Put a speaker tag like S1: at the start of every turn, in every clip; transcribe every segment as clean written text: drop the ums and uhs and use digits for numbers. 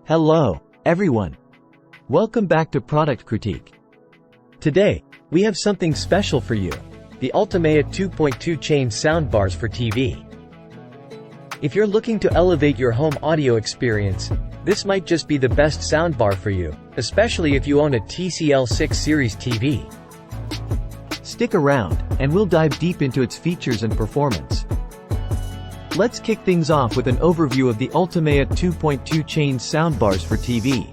S1: Hello, everyone. Welcome back to Product Critique. Today, we have something special for you. The ULTIMEA 2.2ch soundbars for TV. If you're looking to elevate your home audio experience, this might just be the best soundbar for you, especially if you own a TCL 6 series TV. Stick around, and we'll dive deep into its features and performance. Let's kick things off with an overview of the ULTIMEA 2.2ch soundbars for TV.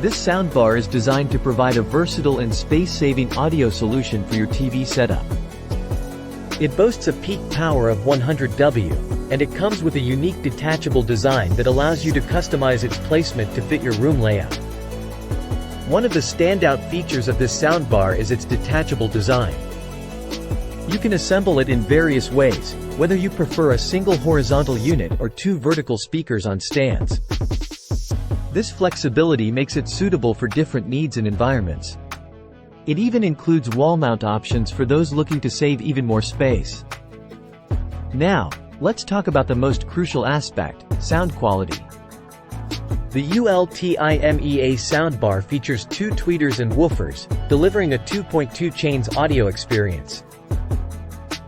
S1: This soundbar is designed to provide a versatile and space-saving audio solution for your TV setup. It boasts a peak power of 100 W, and it comes with a unique detachable design that allows you to customize its placement to fit your room layout. One of the standout features of this soundbar is its detachable design. You can assemble it in various ways, whether you prefer a single horizontal unit or two vertical speakers on stands. This flexibility makes it suitable for different needs and environments. It even includes wall mount options for those looking to save even more space. Now, let's talk about the most crucial aspect, sound quality. The ULTIMEA soundbar features two tweeters and woofers, delivering a 2.2ch audio experience.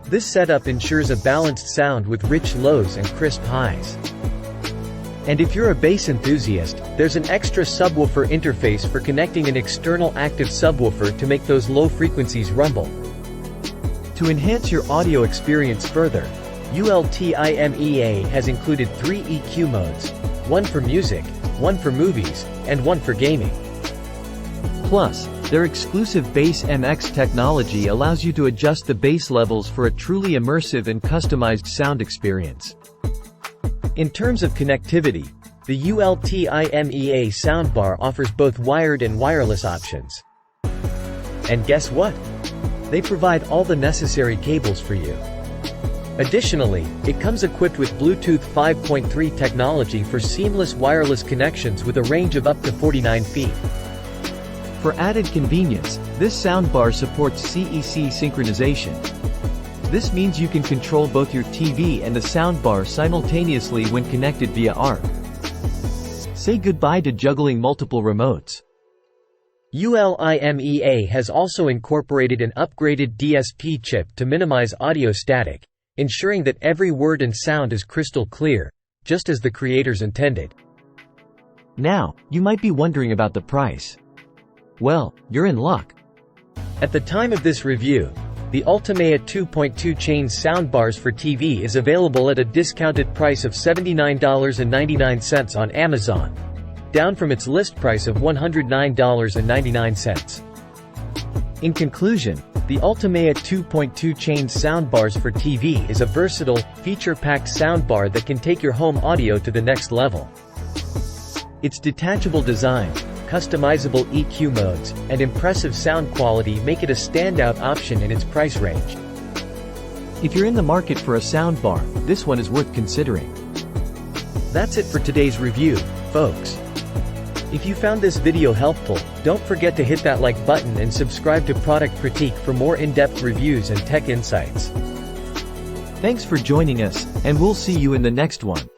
S1: This setup ensures a balanced sound with rich lows and crisp highs. And if you're a bass enthusiast, there's an extra subwoofer interface for connecting an external active subwoofer to make those low frequencies rumble. To enhance your audio experience further, ULTIMEA has included 3 EQ modes, one for music, one for movies, and one for gaming. Plus, their exclusive Bass MX technology allows you to adjust the bass levels for a truly immersive and customized sound experience. In terms of connectivity, the ULTIMEA soundbar offers both wired and wireless options. And guess what? They provide all the necessary cables for you. Additionally, it comes equipped with Bluetooth 5.3 technology for seamless wireless connections with a range of up to 49 feet. For added convenience, this soundbar supports CEC synchronization. This means you can control both your TV and the soundbar simultaneously when connected via ARC. Say goodbye to juggling multiple remotes. ULTIMEA has also incorporated an upgraded DSP chip to minimize audio static, ensuring that every word and sound is crystal clear, just as the creators intended. Now, you might be wondering about the price. Well, you're in luck. At the time of this review, the ULTIMEA 2.2ch soundbars for TV is available at a discounted price of $79.99 on Amazon, down from its list price of $109.99. In conclusion, the ULTIMEA 2.2ch soundbars for TV is a versatile, feature-packed soundbar that can take your home audio to the next level. Its detachable design, customizable EQ modes, and impressive sound quality make it a standout option in its price range. If you're in the market for a soundbar, this one is worth considering. That's it for today's review, folks. If you found this video helpful, don't forget to hit that like button and subscribe to Product Critique for more in-depth reviews and tech insights. Thanks for joining us, and we'll see you in the next one.